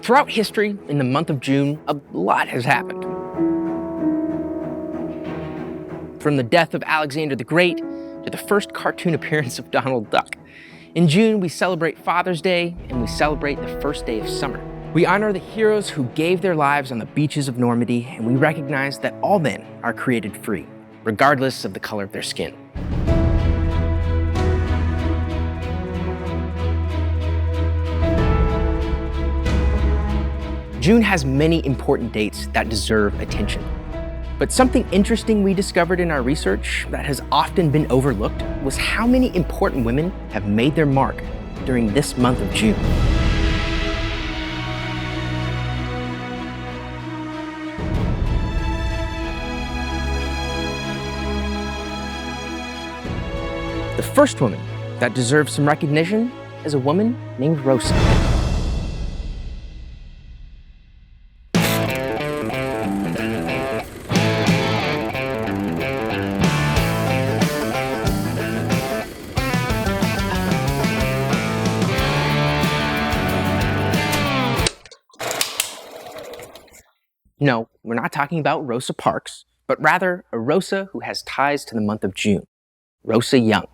Throughout history, in the month of June, a lot has happened. From the death of Alexander the Great to the first cartoon appearance of Donald Duck. In June, we celebrate Father's Day and we celebrate the first day of summer. We honor the heroes who gave their lives on the beaches of Normandy, and we recognize that all men are created free, regardless of the color of their skin. June has many important dates that deserve attention. But something interesting we discovered in our research that has often been overlooked was how many important women have made their mark during this month of June. The first woman that deserves some recognition is a woman named Rosa. No, we're not talking about Rosa Parks, but rather a Rosa who has ties to the month of June, Rosa Young.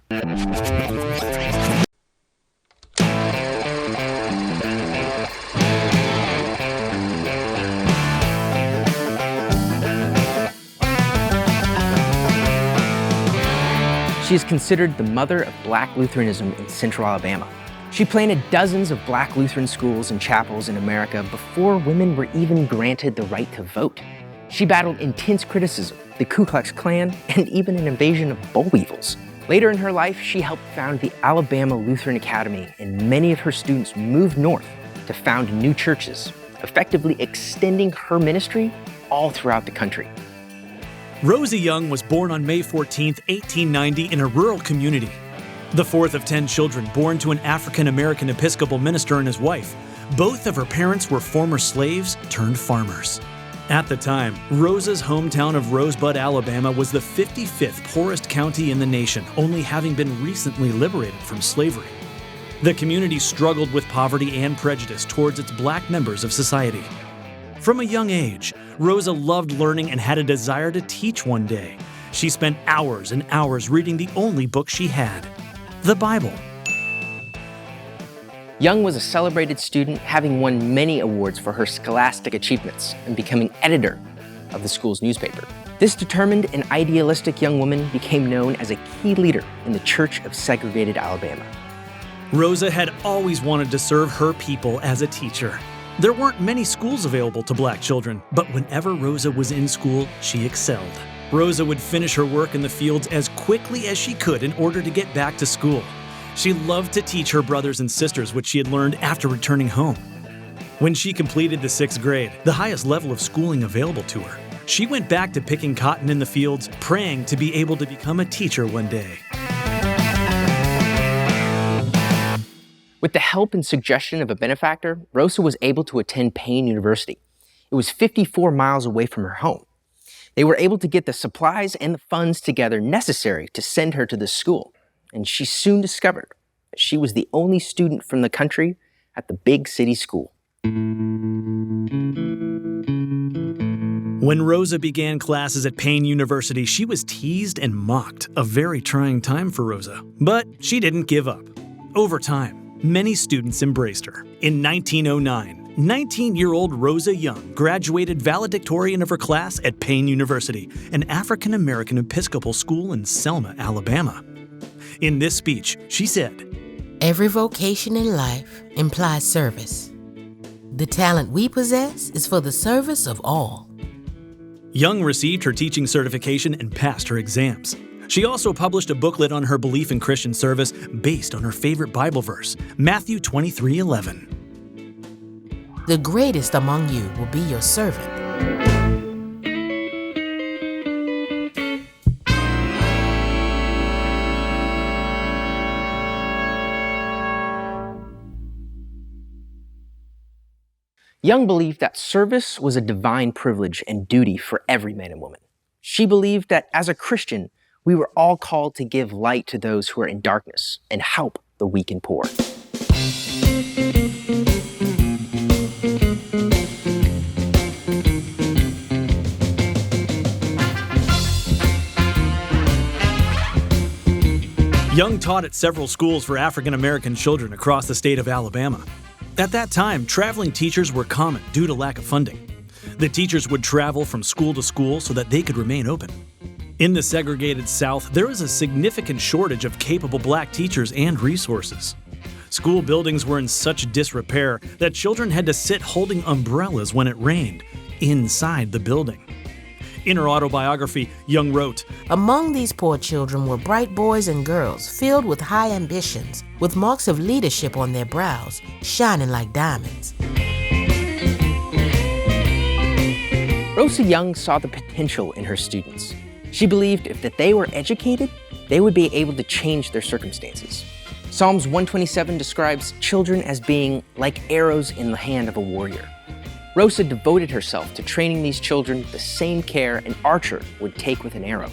She is considered the mother of Black Lutheranism in Central Alabama. She planted dozens of Black Lutheran schools and chapels in America before women were even granted the right to vote. She battled intense criticism, the Ku Klux Klan, and even an invasion of boll weevils. Later in her life, she helped found the Alabama Lutheran Academy, and many of her students moved north to found new churches, effectively extending her ministry all throughout the country. Rosa Young was born on May 14, 1890 in a rural community. The fourth of 10 children born to an African-American Episcopal minister and his wife. Both of her parents were former slaves turned farmers. At the time, Rosa's hometown of Rosebud, Alabama was the 55th poorest county in the nation, only having been recently liberated from slavery. The community struggled with poverty and prejudice towards its Black members of society. From a young age, Rosa loved learning and had a desire to teach one day. She spent hours and hours reading the only book she had, the Bible. Young was a celebrated student, having won many awards for her scholastic achievements and becoming editor of the school's newspaper. This determined and idealistic young woman became known as a key leader in the Church of Segregated Alabama. Rosa had always wanted to serve her people as a teacher. There weren't many schools available to Black children, but whenever Rosa was in school, she excelled. Rosa would finish her work in the fields as quickly as she could in order to get back to school. She loved to teach her brothers and sisters what she had learned after returning home. When she completed the 6th grade, the highest level of schooling available to her, she went back to picking cotton in the fields, praying to be able to become a teacher one day. With the help and suggestion of a benefactor, Rosa was able to attend Payne University. It was 54 miles away from her home. They were able to get the supplies and the funds together necessary to send her to this school, and she soon discovered that she was the only student from the country at the big city school. When Rosa began classes at Payne University, she was teased and mocked, a very trying time for Rosa. But she didn't give up. Over time, many students embraced her. In 1909, 19-year-old Rosa Young graduated valedictorian of her class at Payne University, an African-American Episcopal school in Selma, Alabama. In this speech, she said, "Every vocation in life implies service. The talent we possess is for the service of all." Young received her teaching certification and passed her exams. She also published a booklet on her belief in Christian service based on her favorite Bible verse, Matthew 23:11. "The greatest among you will be your servant." Young believed that service was a divine privilege and duty for every man and woman. She believed that as a Christian, we were all called to give light to those who are in darkness and help the weak and poor. Young taught at several schools for African American children across the state of Alabama. At that time, traveling teachers were common due to lack of funding. The teachers would travel from school to school so that they could remain open. In the segregated South, there was a significant shortage of capable black teachers and resources. School buildings were in such disrepair that children had to sit holding umbrellas when it rained inside the building. In her autobiography, Young wrote, Among these poor children were bright boys and girls filled with high ambitions, with marks of leadership on their brows, shining like diamonds. Rosa Young saw the potential in her students. She believed if that they were educated, they would be able to change their circumstances. Psalms 127 describes children as being like arrows in the hand of a warrior. Rosa devoted herself to training these children the same care an archer would take with an arrow,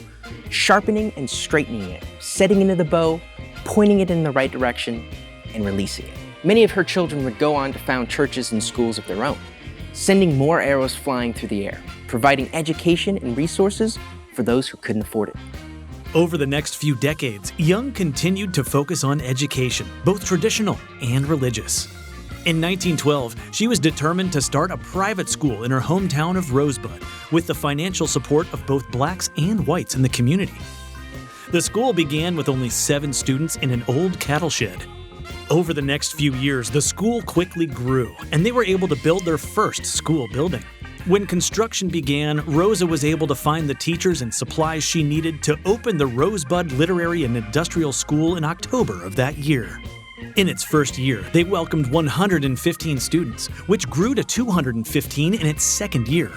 sharpening and straightening it, setting into the bow, pointing it in the right direction, and releasing it. Many of her children would go on to found churches and schools of their own, sending more arrows flying through the air, providing education and resources for those who couldn't afford it. Over the next few decades, Young continued to focus on education, both traditional and religious. In 1912, she was determined to start a private school in her hometown of Rosebud, with the financial support of both blacks and whites in the community. The school began with only 7 students in an old cattle shed. Over the next few years, the school quickly grew, and they were able to build their first school building. When construction began, Rosa was able to find the teachers and supplies she needed to open the Rosebud Literary and Industrial School in October of that year. In its first year, they welcomed 115 students, which grew to 215 in its second year.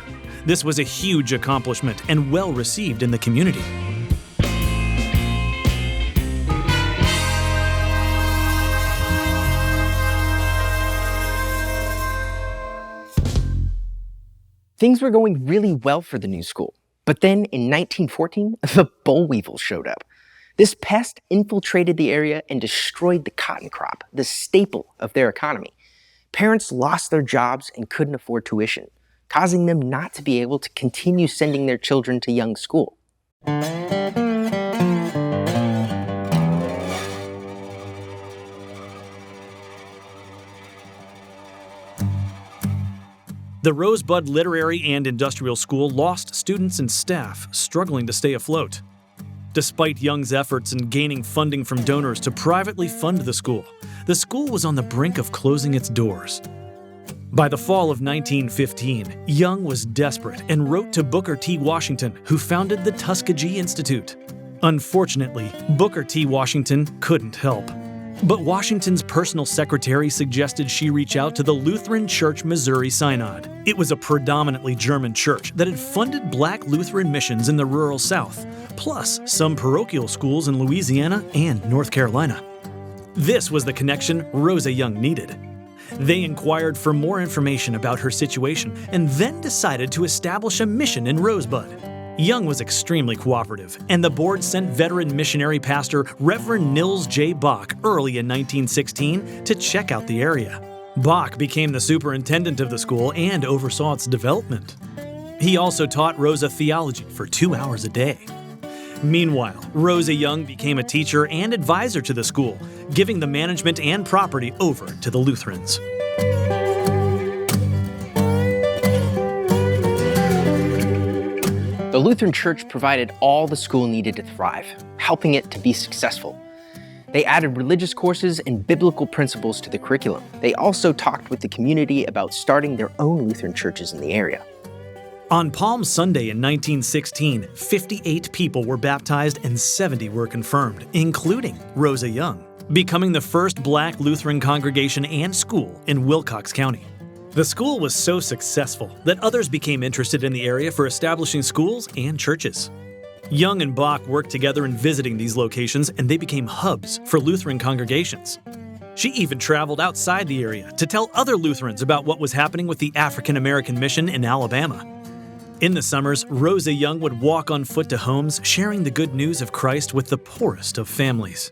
This was a huge accomplishment and well received in the community. Things were going really well for the new school. But then in 1914, the boll weevil showed up. This pest infiltrated the area and destroyed the cotton crop, the staple of their economy. Parents lost their jobs and couldn't afford tuition, causing them not to be able to continue sending their children to Young's school. The Rosebud Literary and Industrial School lost students and staff, struggling to stay afloat. Despite Young's efforts in gaining funding from donors to privately fund the school was on the brink of closing its doors. By the fall of 1915, Young was desperate and wrote to Booker T. Washington, who founded the Tuskegee Institute. Unfortunately, Booker T. Washington couldn't help. But Washington's personal secretary suggested she reach out to the Lutheran Church Missouri Synod. It was a predominantly German church that had funded black Lutheran missions in the rural South, plus some parochial schools in Louisiana and North Carolina. This was the connection Rosa Young needed. They inquired for more information about her situation and then decided to establish a mission in Rosebud. Young was extremely cooperative, and the board sent veteran missionary pastor Reverend Nils J. Bach early in 1916 to check out the area. Bach became the superintendent of the school and oversaw its development. He also taught Rosa theology for 2 hours a day. Meanwhile, Rosa Young became a teacher and advisor to the school, giving the management and property over to the Lutherans. The Lutheran Church provided all the school needed to thrive, helping it to be successful. They added religious courses and biblical principles to the curriculum. They also talked with the community about starting their own Lutheran churches in the area. On Palm Sunday in 1916, 58 people were baptized and 70 were confirmed, including Rosa Young, becoming the first black Lutheran congregation and school in Wilcox County. The school was so successful that others became interested in the area for establishing schools and churches. Young and Bach worked together in visiting these locations, and they became hubs for Lutheran congregations. She even traveled outside the area to tell other Lutherans about what was happening with the African American mission in Alabama. In the summers, Rosa Young would walk on foot to homes, sharing the good news of Christ with the poorest of families.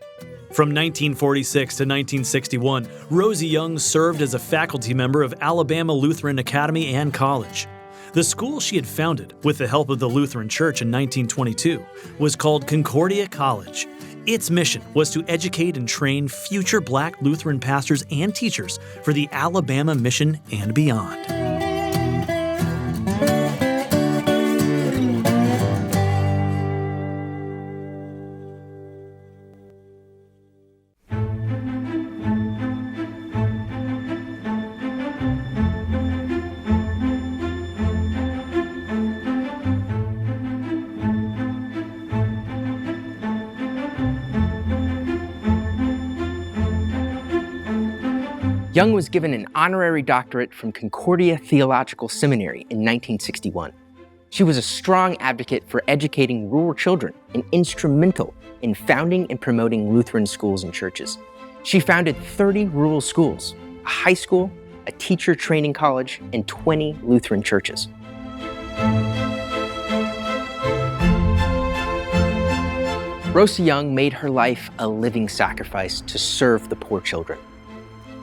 From 1946 to 1961, Rosa Young served as a faculty member of Alabama Lutheran Academy and College. The school she had founded, with the help of the Lutheran Church in 1922, was called Concordia College. Its mission was to educate and train future Black Lutheran pastors and teachers for the Alabama mission and beyond. Young was given an honorary doctorate from Concordia Theological Seminary in 1961. She was a strong advocate for educating rural children and instrumental in founding and promoting Lutheran schools and churches. She founded 30 rural schools, a high school, a teacher training college, and 20 Lutheran churches. Rosa Young made her life a living sacrifice to serve the poor children.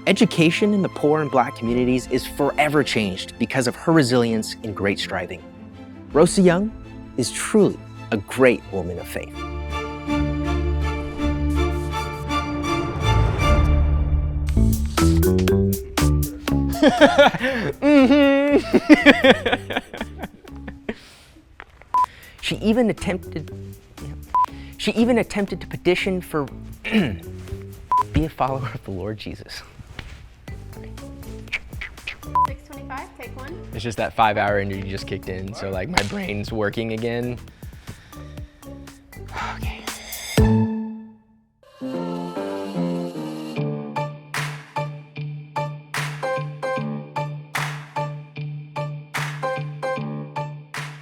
Education in the poor and Black communities is forever changed because of her resilience and great striving. Rosa Young is truly a great woman of faith. She even attempted to petition for be a follower of the Lord Jesus. 6:25, take one. It's just that 5-hour energy just kicked in, so like my brain's working again. Okay.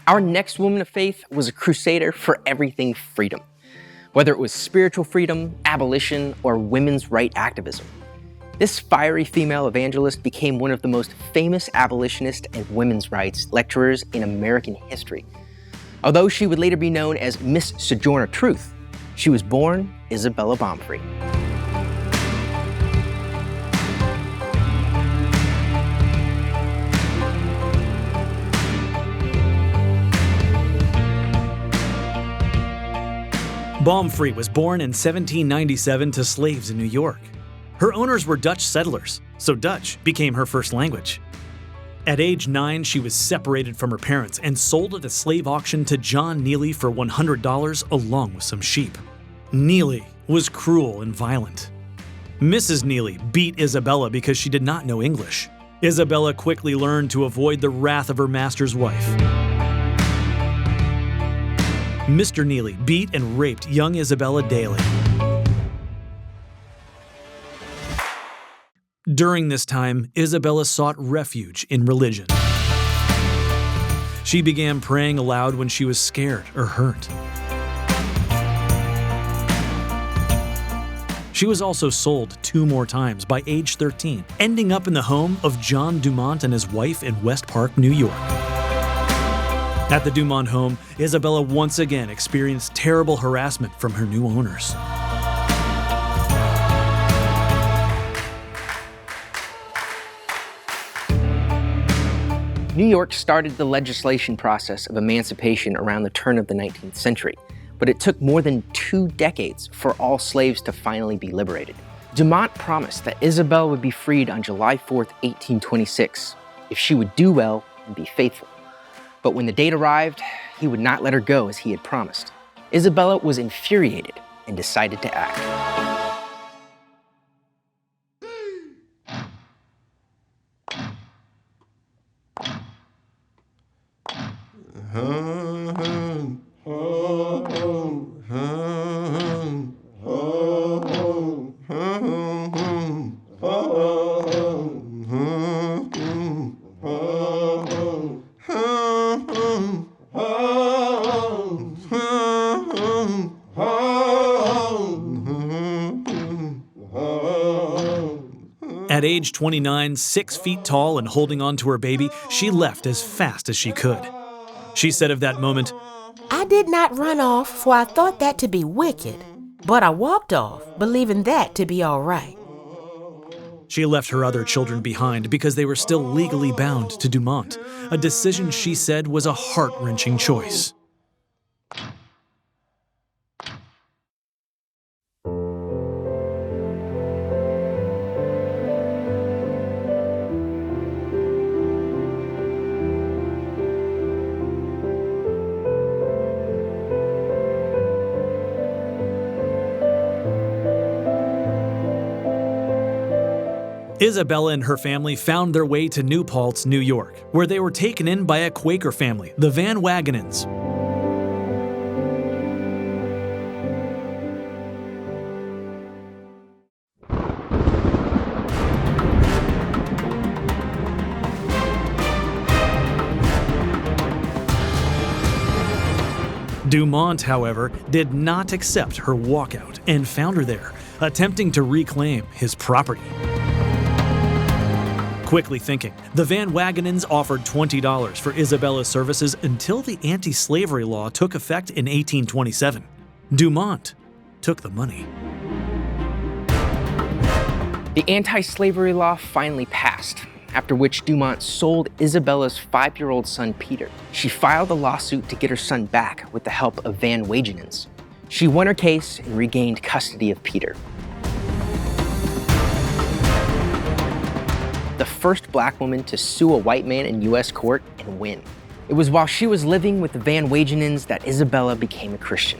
Our next woman of faith was a crusader for everything freedom, whether it was spiritual freedom, abolition, or women's rights activism. This fiery female evangelist became one of the most famous abolitionist and women's rights lecturers in American history. Although she would later be known as Miss Sojourner Truth, she was born Isabella Baumfree. Baumfree was born in 1797 to slaves in New York. Her owners were Dutch settlers, so Dutch became her first language. At age 9, she was separated from her parents and sold at a slave auction to John Neely for $100 along with some sheep. Neely was cruel and violent. Mrs. Neely beat Isabella because she did not know English. Isabella quickly learned to avoid the wrath of her master's wife. Mr. Neely beat and raped young Isabella daily. During this time, Isabella sought refuge in religion. She began praying aloud when she was scared or hurt. She was also sold 2 more times by age 13, ending up in the home of John Dumont and his wife in West Park, New York. At the Dumont home, Isabella once again experienced terrible harassment from her new owners. New York started the legislation process of emancipation around the turn of the 19th century, but it took more than 2 decades for all slaves to finally be liberated. Dumont promised that Isabella would be freed on July 4th, 1826, if she would do well and be faithful. But when the date arrived, he would not let her go as he had promised. Isabella was infuriated and decided to act. At age 29, 6 feet tall and holding on to her baby, she left as fast as she could. She said of that moment, I did not run off, for I thought that to be wicked, but I walked off, believing that to be all right. she left her other children behind because they were still legally bound to Dumont, a decision she said was a heart-wrenching choice. Isabella and her family found their way to New Paltz, New York, where they were taken in by a Quaker family, the Van Wagenens. Dumont, however, did not accept her walkout and found her there, attempting to reclaim his property. Quickly thinking, the Van Wagenens offered $20 for Isabella's services until the anti-slavery law took effect in 1827. Dumont took the money. The anti-slavery law finally passed, after which Dumont sold Isabella's 5-year-old son Peter. She filed a lawsuit to get her son back with the help of Van Wagenens. She won her case and regained custody of Peter. The first black woman to sue a white man in U.S. court and win. It was while she was living with the Van Wagenens that Isabella became a Christian.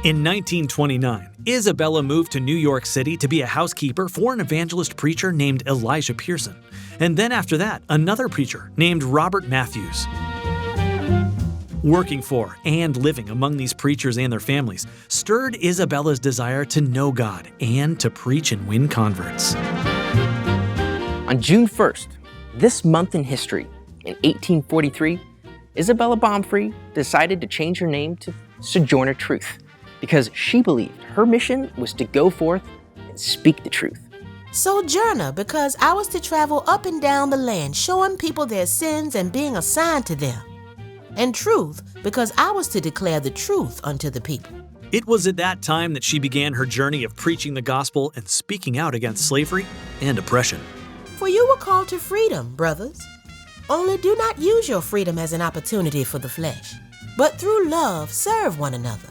In 1929, Isabella moved to New York City to be a housekeeper for an evangelist preacher named Elijah Pearson, and then after that, another preacher named Robert Matthews. Working for and living among these preachers and their families stirred Isabella's desire to know God and to preach and win converts. On June 1st, this month in history, in 1843, Isabella Baumfree decided to change her name to Sojourner Truth, because she believed her mission was to go forth and speak the truth. Sojourner, because I was to travel up and down the land, showing people their sins and being a sign to them. And truth, because I was to declare the truth unto the people. It was at that time that she began her journey of preaching the gospel and speaking out against slavery and oppression. For you were called to freedom, brothers. Only do not use your freedom as an opportunity for the flesh, but through love serve one another.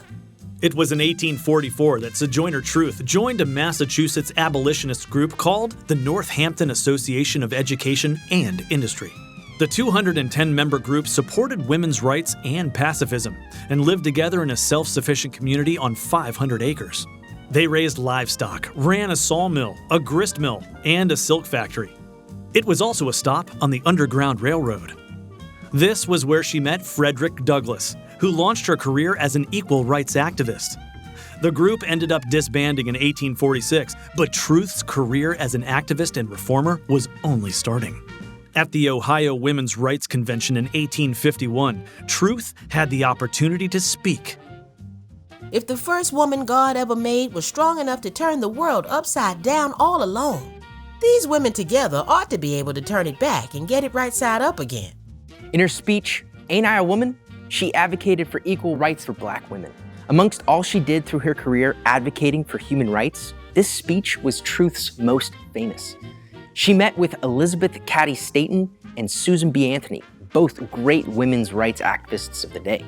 It was in 1844 that Sojourner Truth joined a Massachusetts abolitionist group called the Northampton Association of Education and Industry. The 210-member group supported women's rights and pacifism and lived together in a self-sufficient community on 500 acres. They raised livestock, ran a sawmill, a grist mill, and a silk factory. It was also a stop on the Underground Railroad. This was where she met Frederick Douglass, who launched her career as an equal rights activist. The group ended up disbanding in 1846, but Truth's career as an activist and reformer was only starting. At the Ohio Women's Rights Convention in 1851, Truth had the opportunity to speak. If the first woman God ever made was strong enough to turn the world upside down all alone, these women together ought to be able to turn it back and get it right side up again. In her speech, Ain't I a Woman?, she advocated for equal rights for black women. Amongst all she did through her career advocating for human rights, this speech was Truth's most famous. She met with Elizabeth Cady Stanton and Susan B. Anthony, both great women's rights activists of the day.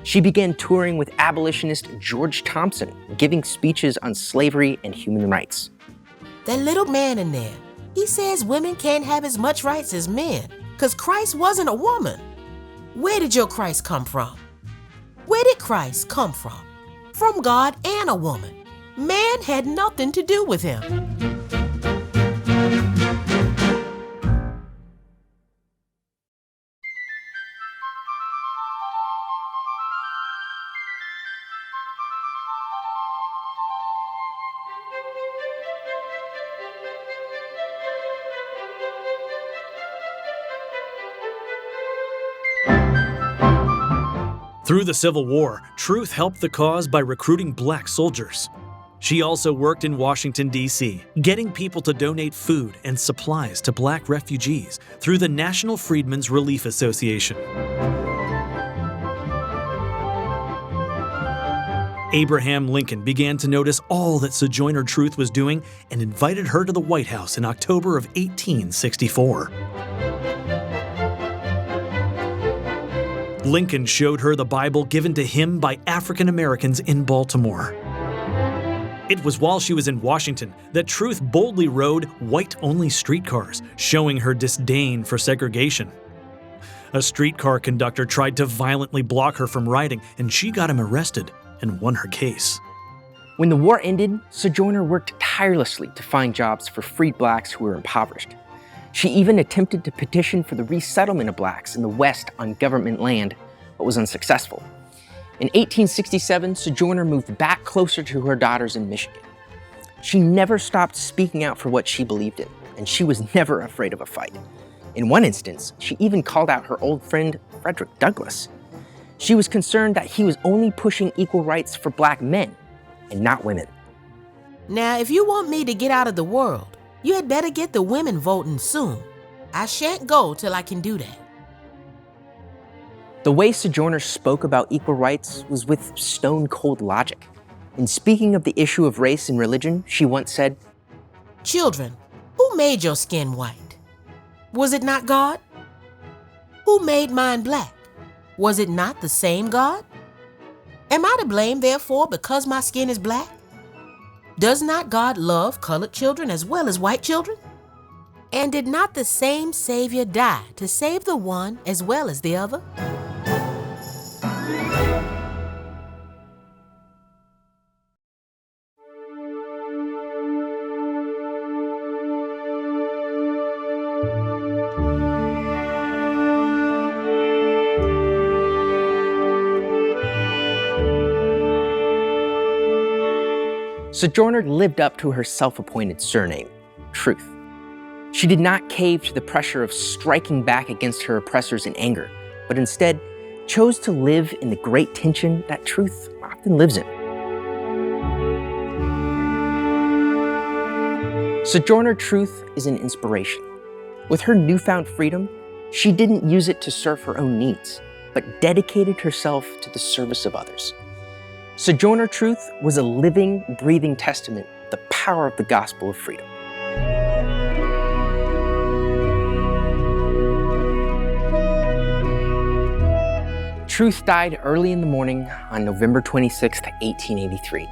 She began touring with abolitionist George Thompson, giving speeches on slavery and human rights. That little man in there, he says women can't have as much rights as men, because Christ wasn't a woman. Where did your Christ come from? Where did Christ come from? From God and a woman. Man had nothing to do with him. Through the Civil War, Truth helped the cause by recruiting black soldiers. She also worked in Washington, D.C., getting people to donate food and supplies to black refugees through the National Freedmen's Relief Association. Abraham Lincoln began to notice all that Sojourner Truth was doing and invited her to the White House in October of 1864. Lincoln showed her the Bible given to him by African Americans in Baltimore. It was while she was in Washington that Truth boldly rode white-only streetcars, showing her disdain for segregation. A streetcar conductor tried to violently block her from riding, and she got him arrested and won her case. When the war ended, Sojourner worked tirelessly to find jobs for freed blacks who were impoverished. She even attempted to petition for the resettlement of blacks in the West on government land, but was unsuccessful. In 1867, Sojourner moved back closer to her daughters in Michigan. She never stopped speaking out for what she believed in, and she was never afraid of a fight. In one instance, she even called out her old friend, Frederick Douglass. She was concerned that he was only pushing equal rights for black men and not women. Now, if you want me to get out of the world, you had better get the women voting soon. I shan't go till I can do that. The way Sojourner spoke about equal rights was with stone-cold logic. In speaking of the issue of race and religion, she once said, "Children, who made your skin white? Was it not God? Who made mine black? Was it not the same God? Am I to blame, therefore, because my skin is black? Does not God love colored children as well as white children? And did not the same Savior die to save the one as well as the other?" Sojourner lived up to her self-appointed surname, Truth. She did not cave to the pressure of striking back against her oppressors in anger, but instead chose to live in the great tension that truth often lives in. Sojourner Truth is an inspiration. With her newfound freedom, she didn't use it to serve her own needs, but dedicated herself to the service of others. Sojourner Truth was a living, breathing testament to the power of the gospel of freedom. Truth died early in the morning on November 26, 1883.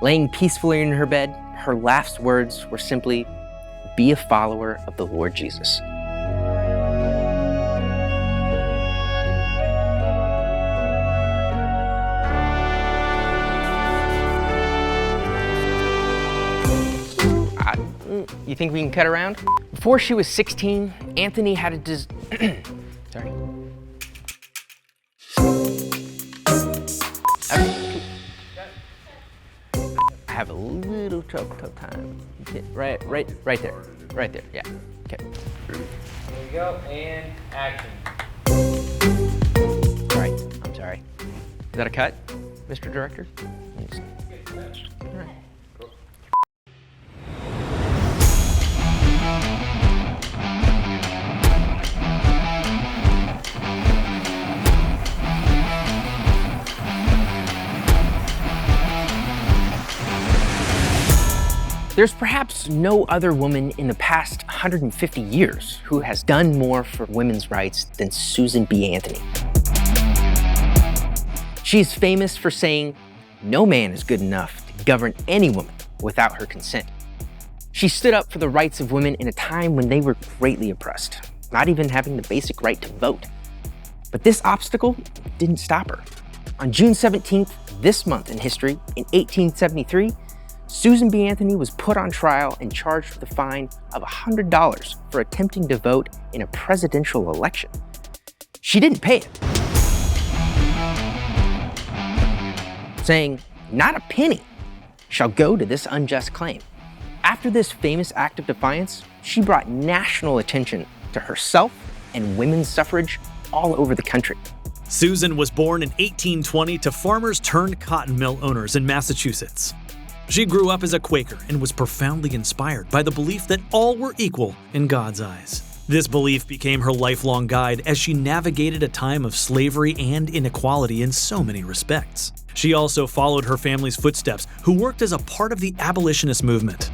Laying peacefully in her bed, her last words were simply, "Be a follower of the Lord Jesus." You think we can cut around? Before she was 16, Anthony had a sorry. I have a little tough time. Right there, yeah, okay. There you go, and action. Sorry, I'm sorry. Is that a cut, Mr. Director? All right. There's perhaps no other woman in the past 150 years who has done more for women's rights than Susan B. Anthony. She is famous for saying, "No man is good enough to govern any woman without her consent." She stood up for the rights of women in a time when they were greatly oppressed, not even having the basic right to vote. But this obstacle didn't stop her. On June 17th, this month in history, in 1873, Susan B. Anthony was put on trial and charged with a fine of $100 for attempting to vote in a presidential election. She didn't pay it, saying, "Not a penny shall go to this unjust claim." After this famous act of defiance, she brought national attention to herself and women's suffrage all over the country. Susan was born in 1820 to farmers turned cotton mill owners in Massachusetts. She grew up as a Quaker and was profoundly inspired by the belief that all were equal in God's eyes. This belief became her lifelong guide as she navigated a time of slavery and inequality in so many respects. She also followed her family's footsteps, who worked as a part of the abolitionist movement.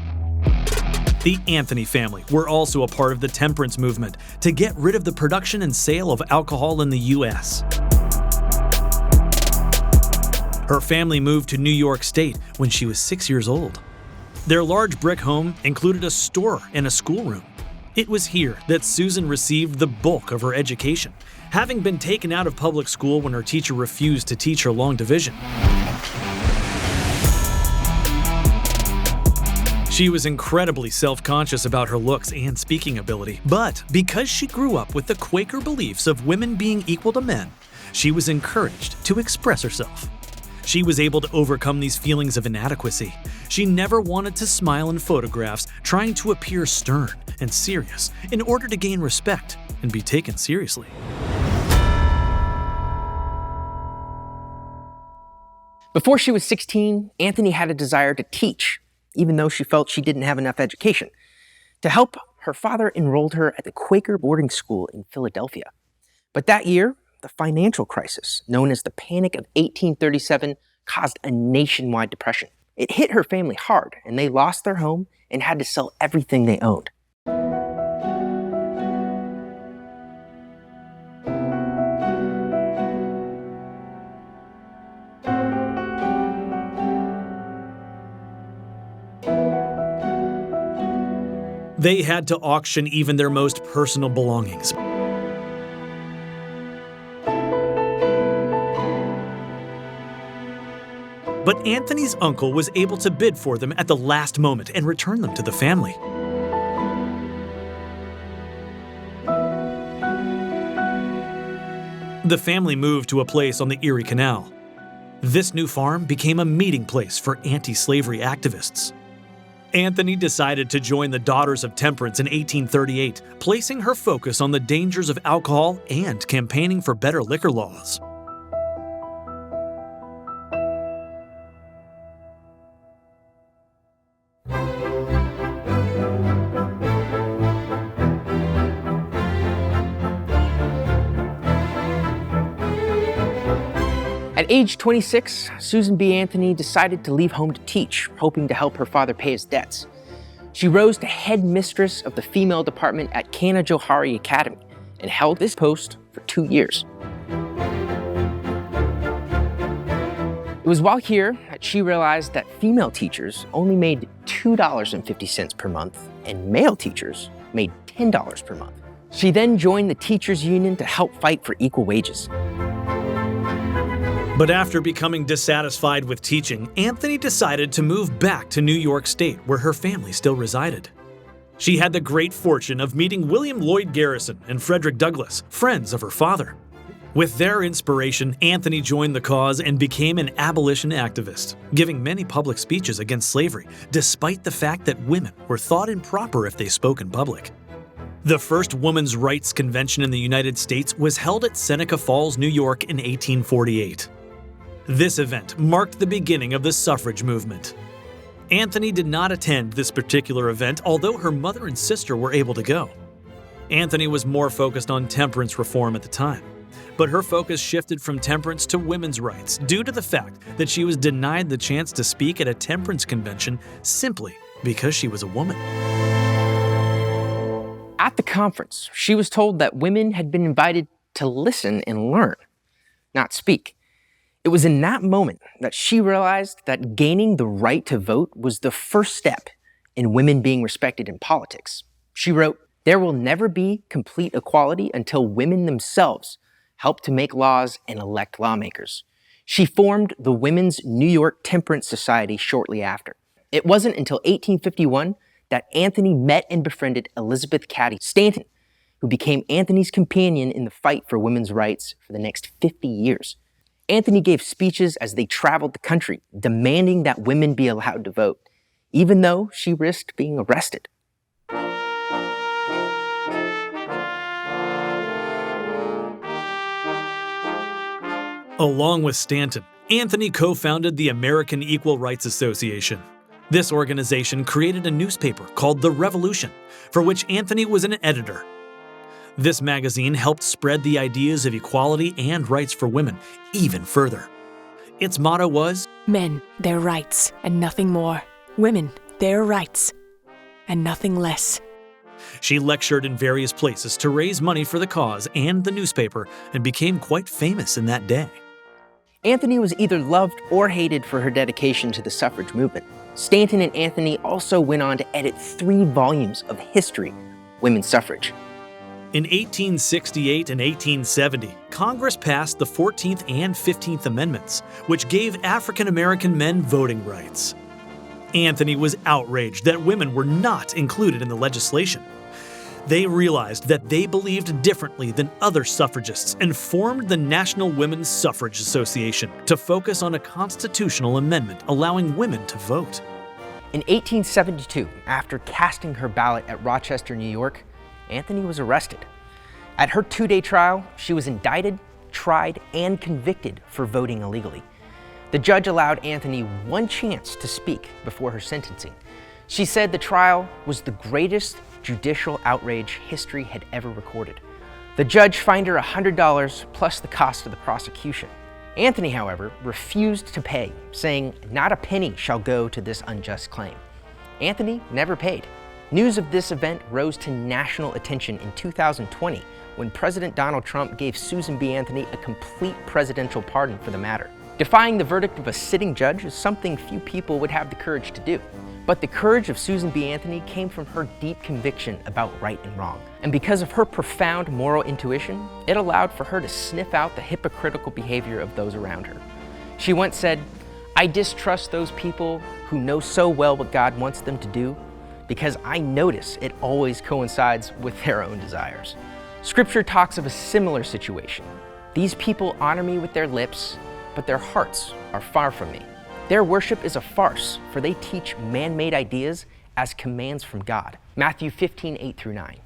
The Anthony family were also a part of the temperance movement to get rid of the production and sale of alcohol in the U.S. Her family moved to New York State when she was 6 years old. Their large brick home included a store and a schoolroom. It was here that Susan received the bulk of her education, having been taken out of public school when her teacher refused to teach her long division. She was incredibly self-conscious about her looks and speaking ability, but because she grew up with the Quaker beliefs of women being equal to men, she was encouraged to express herself. She was able to overcome these feelings of inadequacy. She never wanted to smile in photographs, trying to appear stern and serious in order to gain respect and be taken seriously. Before she was 16, Anthony had a desire to teach, even though she felt she didn't have enough education. To help, her father enrolled her at the Quaker boarding school in Philadelphia. But that year, the financial crisis, known as the Panic of 1837, caused a nationwide depression. It hit her family hard, and they lost their home and had to sell everything they owned. They had to auction even their most personal belongings. But Anthony's uncle was able to bid for them at the last moment and return them to the family. The family moved to a place on the Erie Canal. This new farm became a meeting place for anti-slavery activists. Anthony decided to join the Daughters of Temperance in 1838, placing her focus on the dangers of alcohol and campaigning for better liquor laws. At age 26, Susan B. Anthony decided to leave home to teach, hoping to help her father pay his debts. She rose to head mistress of the female department at Canajoharie Academy and held this post for 2 years. It was while here that she realized that female teachers only made $2.50 per month and male teachers made $10 per month. She then joined the teachers' union to help fight for equal wages. But after becoming dissatisfied with teaching, Anthony decided to move back to New York State, where her family still resided. She had the great fortune of meeting William Lloyd Garrison and Frederick Douglass, friends of her father. With their inspiration, Anthony joined the cause and became an abolition activist, giving many public speeches against slavery, despite the fact that women were thought improper if they spoke in public. The first women's rights convention in the United States was held at Seneca Falls, New York in 1848. This event marked the beginning of the suffrage movement. Anthony did not attend this particular event, although her mother and sister were able to go. Anthony was more focused on temperance reform at the time, but her focus shifted from temperance to women's rights due to the fact that she was denied the chance to speak at a temperance convention simply because she was a woman. At the conference, she was told that women had been invited to listen and learn, not speak. It was in that moment that she realized that gaining the right to vote was the first step in women being respected in politics. She wrote, "There will never be complete equality until women themselves help to make laws and elect lawmakers." She formed the Women's New York Temperance Society shortly after. It wasn't until 1851 that Anthony met and befriended Elizabeth Cady Stanton, who became Anthony's companion in the fight for women's rights for the next 50 years. Anthony gave speeches as they traveled the country, demanding that women be allowed to vote, even though she risked being arrested. Along with Stanton, Anthony co-founded the American Equal Rights Association. This organization created a newspaper called The Revolution, for which Anthony was an editor. This magazine helped spread the ideas of equality and rights for women even further. Its motto was, "Men, their rights, and nothing more. Women, their rights, and nothing less." She lectured in various places to raise money for the cause and the newspaper, and became quite famous in that day. Anthony was either loved or hated for her dedication to the suffrage movement. Stanton and Anthony also went on to edit 3 volumes of History, Women's Suffrage. In 1868 and 1870, Congress passed the 14th and 15th Amendments, which gave African American men voting rights. Anthony was outraged that women were not included in the legislation. They realized that they believed differently than other suffragists and formed the National Women's Suffrage Association to focus on a constitutional amendment allowing women to vote. In 1872, after casting her ballot at Rochester, New York, Anthony was arrested. At her 2-day trial, she was indicted, tried, and convicted for voting illegally. The judge allowed Anthony one chance to speak before her sentencing. She said the trial was the greatest judicial outrage history had ever recorded. The judge fined her $100 plus the cost of the prosecution. Anthony, however, refused to pay, saying, "Not a penny shall go to this unjust claim." Anthony never paid. News of this event rose to national attention in 2020 when President Donald Trump gave Susan B. Anthony a complete presidential pardon for the matter. Defying the verdict of a sitting judge is something few people would have the courage to do. But the courage of Susan B. Anthony came from her deep conviction about right and wrong. And because of her profound moral intuition, it allowed for her to sniff out the hypocritical behavior of those around her. She once said, "I distrust those people who know so well what God wants them to do, because I notice it always coincides with their own desires." Scripture talks of a similar situation. "These people honor me with their lips, but their hearts are far from me. Their worship is a farce, for they teach man-made ideas as commands from God." Matthew 15:8-9.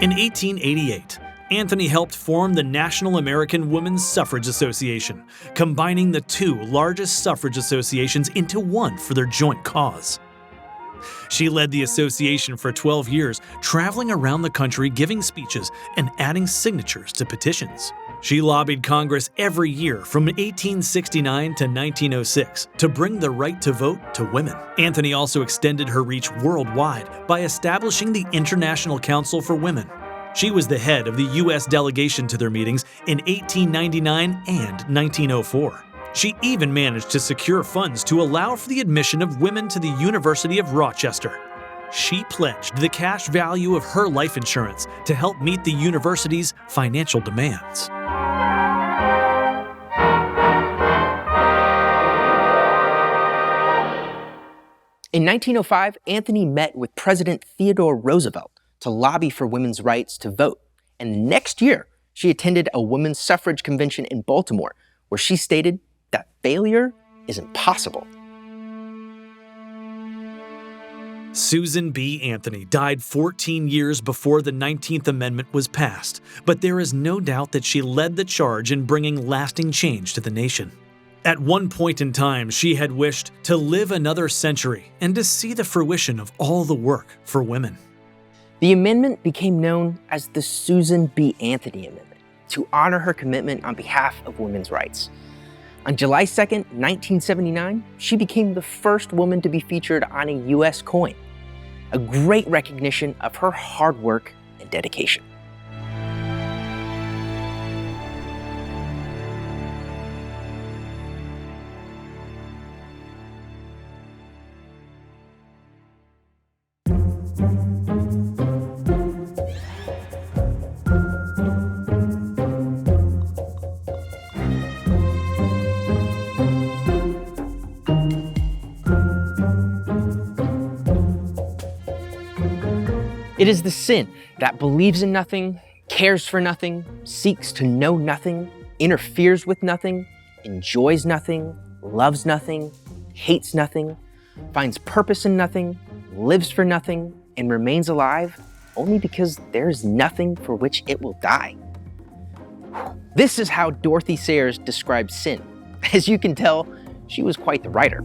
In 1888, Anthony helped form the National American Women's Suffrage Association, combining the 2 largest suffrage associations into one for their joint cause. She led the association for 12 years, traveling around the country giving speeches and adding signatures to petitions. She lobbied Congress every year from 1869 to 1906 to bring the right to vote to women. Anthony also extended her reach worldwide by establishing the International Council for Women. She was the head of the U.S. delegation to their meetings in 1899 and 1904. She even managed to secure funds to allow for the admission of women to the University of Rochester. She pledged the cash value of her life insurance to help meet the university's financial demands. In 1905, Anthony met with President Theodore Roosevelt to lobby for women's rights to vote. And the next year, she attended a women's suffrage convention in Baltimore, where she stated that failure is impossible. Susan B. Anthony died 14 years before the 19th Amendment was passed, but there is no doubt that she led the charge in bringing lasting change to the nation. At one point in time, she had wished to live another century and to see the fruition of all the work for women. The amendment became known as the Susan B. Anthony Amendment to honor her commitment on behalf of women's rights. On July 2nd, 1979, she became the first woman to be featured on a U.S. coin, a great recognition of her hard work and dedication. It is the sin that believes in nothing, cares for nothing, seeks to know nothing, interferes with nothing, enjoys nothing, loves nothing, hates nothing, finds purpose in nothing, lives for nothing, and remains alive only because there is nothing for which it will die. This is how Dorothy Sayers describes sin. As you can tell, she was quite the writer.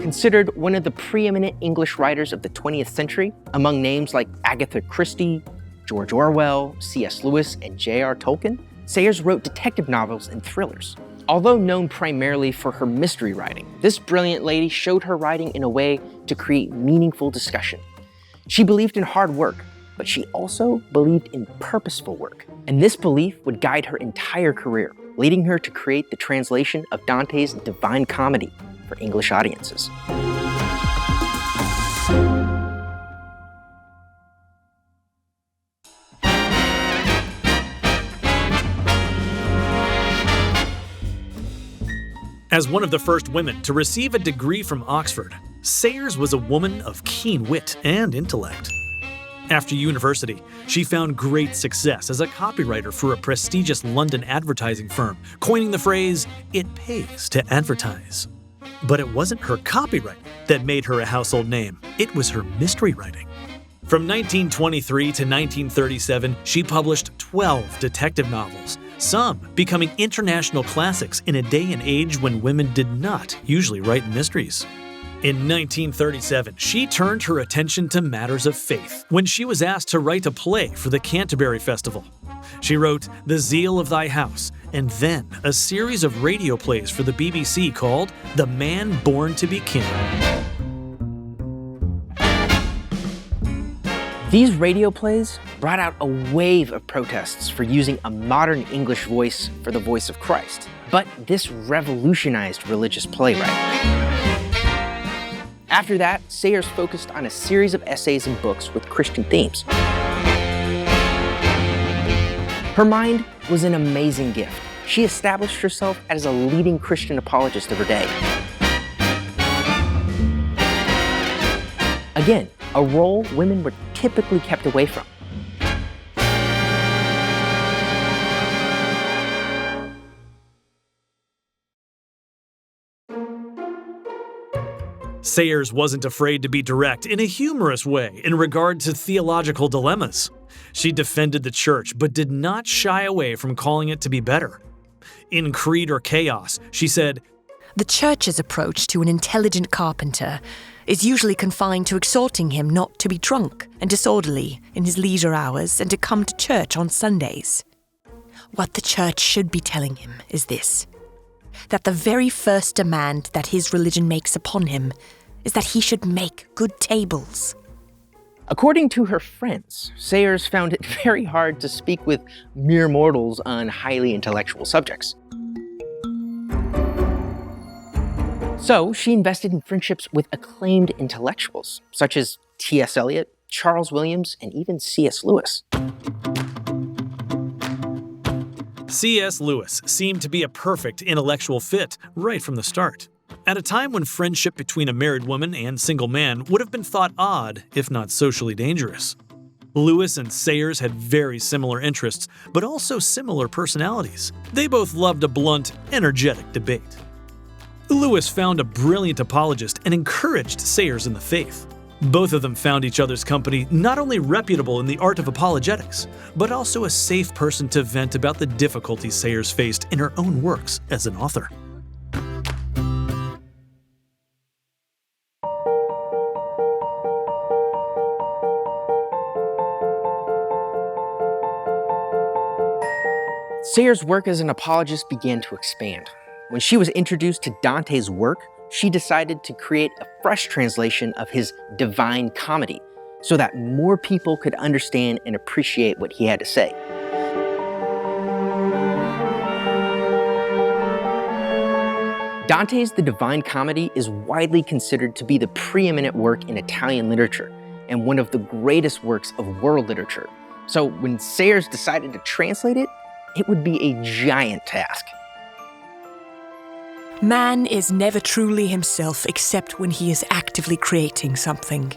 Considered one of the preeminent English writers of the 20th century, among names like Agatha Christie, George Orwell, C.S. Lewis, and J.R. Tolkien, Sayers wrote detective novels and thrillers. Although known primarily for her mystery writing, this brilliant lady showed her writing in a way to create meaningful discussion. She believed in hard work, but she also believed in purposeful work. And this belief would guide her entire career, leading her to create the translation of Dante's Divine Comedy for English audiences. As one of the first women to receive a degree from Oxford, Sayers was a woman of keen wit and intellect. After university, she found great success as a copywriter for a prestigious London advertising firm, coining the phrase, "It pays to advertise." But it wasn't her copywriting that made her a household name, it was her mystery writing. From 1923 to 1937, she published 12 detective novels, some becoming international classics in a day and age when women did not usually write mysteries. In 1937, she turned her attention to matters of faith when she was asked to write a play for the Canterbury Festival. She wrote The Zeal of Thy House, and then a series of radio plays for the BBC called The Man Born to be King. These radio plays brought out a wave of protests for using a modern English voice for the voice of Christ. But this revolutionized religious playwriting. After that, Sayers focused on a series of essays and books with Christian themes. Her mind was an amazing gift. She established herself as a leading Christian apologist of her day. Again, a role women were typically kept away from. Sayers wasn't afraid to be direct in a humorous way in regard to theological dilemmas. She defended the church but did not shy away from calling it to be better. In Creed or Chaos, she said, The church's approach to an intelligent carpenter is usually confined to exhorting him not to be drunk and disorderly in his leisure hours and to come to church on Sundays. What the church should be telling him is this, that the very first demand that his religion makes upon him is that he should make good tables. According to her friends, Sayers found it very hard to speak with mere mortals on highly intellectual subjects. So she invested in friendships with acclaimed intellectuals, such as T.S. Eliot, Charles Williams, and even C.S. Lewis. C.S. Lewis seemed to be a perfect intellectual fit right from the start, at a time when friendship between a married woman and single man would have been thought odd, if not socially dangerous. Lewis and Sayers had very similar interests, but also similar personalities. They both loved a blunt, energetic debate. Lewis found a brilliant apologist and encouraged Sayers in the faith. Both of them found each other's company not only reputable in the art of apologetics, but also a safe person to vent about the difficulties Sayers faced in her own works as an author. Sayers' work as an apologist began to expand. When she was introduced to Dante's work, she decided to create a fresh translation of his Divine Comedy so that more people could understand and appreciate what he had to say. Dante's The Divine Comedy is widely considered to be the preeminent work in Italian literature and one of the greatest works of world literature. So when Sayers decided to translate it, it would be a giant task. Man is never truly himself except when he is actively creating something.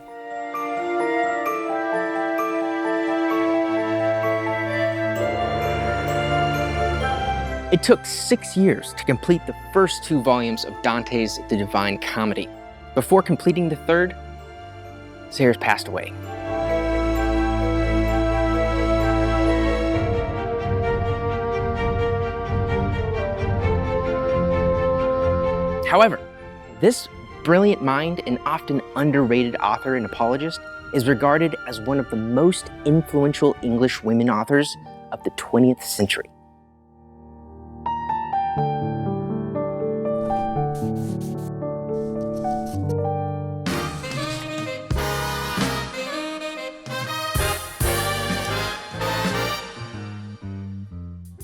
It took 6 years to complete the first 2 volumes of Dante's The Divine Comedy. Before completing the third, Sayers passed away. However, this brilliant mind and often underrated author and apologist, is regarded as one of the most influential English women authors of the 20th century.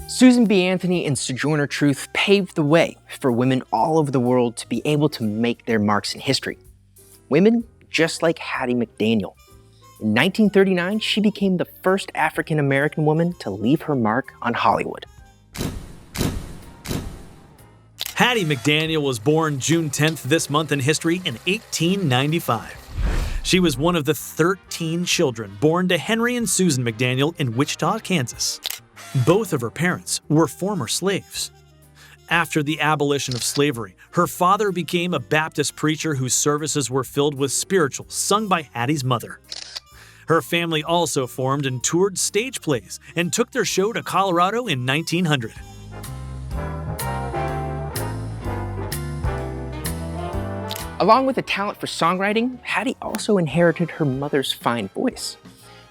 Susan B. Anthony and Sojourner Truth paved the way for women all over the world to be able to make their marks in history. Women just like Hattie McDaniel. In 1939, she became the first African-American woman to leave her mark on Hollywood. Hattie McDaniel was born June 10th this month in history in 1895. She was one of the 13 children born to Henry and Susan McDaniel in Wichita, Kansas. Both of her parents were former slaves. After the abolition of slavery, her father became a Baptist preacher whose services were filled with spirituals sung by Hattie's mother. Her family also formed and toured stage plays and took their show to Colorado in 1900. Along with a talent for songwriting, Hattie also inherited her mother's fine voice.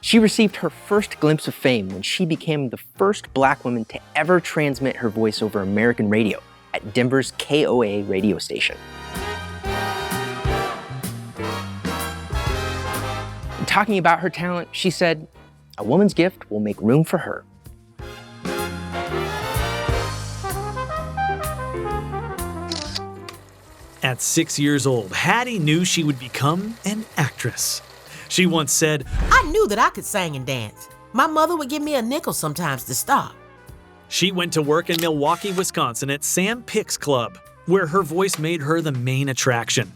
She received her first glimpse of fame when she became the first Black woman to ever transmit her voice over American radio at Denver's KOA radio station. In talking about her talent, she said, "A woman's gift will make room for her." At 6 years old, Hattie knew she would become an actress. She once said, I knew that I could sing and dance. My mother would give me a nickel sometimes to stop. she went to work in Milwaukee, Wisconsin at Sam Pick's Club, where her voice made her the main attraction.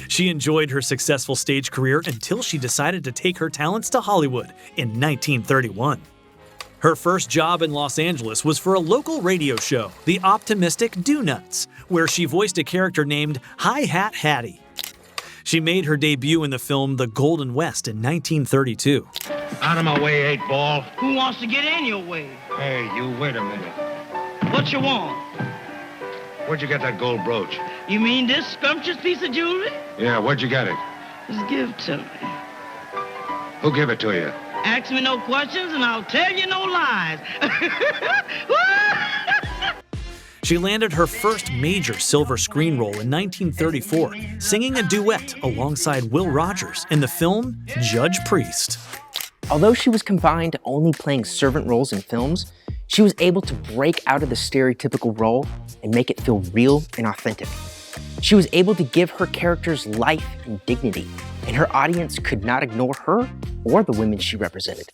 She enjoyed her successful stage career until she decided to take her talents to Hollywood in 1931. Her first job in Los Angeles was for a local radio show, The Optimistic Do-Nuts, where she voiced a character named Hi-Hat Hattie. She made her debut in the film The Golden West in 1932. Out of my way, 8-ball. Who wants to get in your way? Hey, you, wait a minute. What you want? Where'd you get that gold brooch? You mean this scrumptious piece of jewelry? Yeah, where'd you get it? Just give it to me. Who gave it to you? Ask me no questions and I'll tell you no lies. She landed her first major silver screen role in 1934, singing a duet alongside Will Rogers in the film Judge Priest. Although she was confined to only playing servant roles in films, she was able to break out of the stereotypical role and make it feel real and authentic. She was able to give her characters life and dignity, and her audience could not ignore her or the women she represented.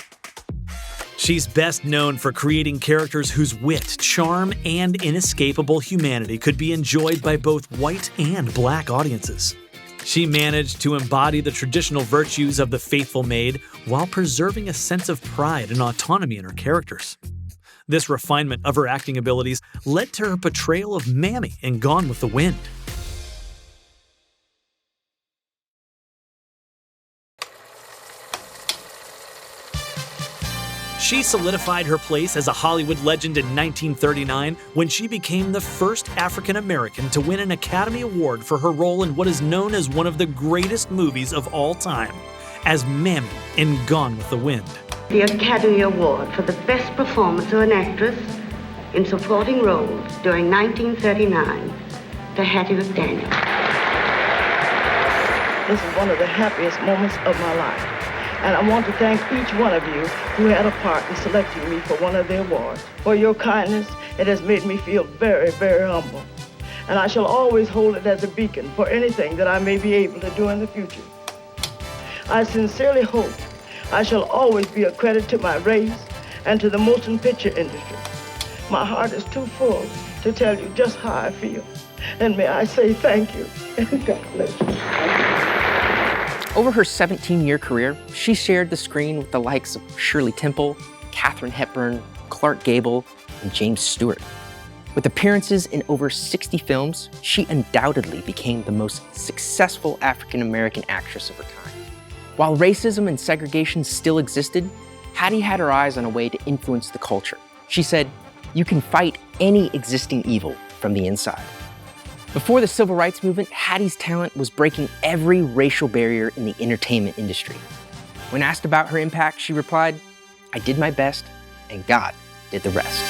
She's best known for creating characters whose wit, charm, and inescapable humanity could be enjoyed by both white and black audiences. She managed to embody the traditional virtues of the faithful maid while preserving a sense of pride and autonomy in her characters. This refinement of her acting abilities led to her portrayal of Mammy in Gone with the Wind. She solidified her place as a Hollywood legend in 1939 when she became the first African American to win an Academy Award for her role in what is known as one of the greatest movies of all time, as Mammy in Gone with the Wind. The Academy Award for the Best Performance of an Actress in Supporting Roles during 1939 to Hattie McDaniel. This is one of the happiest moments of my life. And I want to thank each one of you who had a part in selecting me for one of the awards. For your kindness, it has made me feel very, very humble. And I shall always hold it as a beacon for anything that I may be able to do in the future. I sincerely hope I shall always be a credit to my race and to the motion picture industry. My heart is too full to tell you just how I feel. And may I say thank you. God bless you. Over her 17-year career, she shared the screen with the likes of Shirley Temple, Katharine Hepburn, Clark Gable, and James Stewart. With appearances in over 60 films, she undoubtedly became the most successful African-American actress of her time. While racism and segregation still existed, Hattie had her eyes on a way to influence the culture. She said, "You can fight any existing evil from the inside." Before the Civil Rights Movement, Hattie's talent was breaking every racial barrier in the entertainment industry. When asked about her impact, she replied, "I did my best, and God did the rest."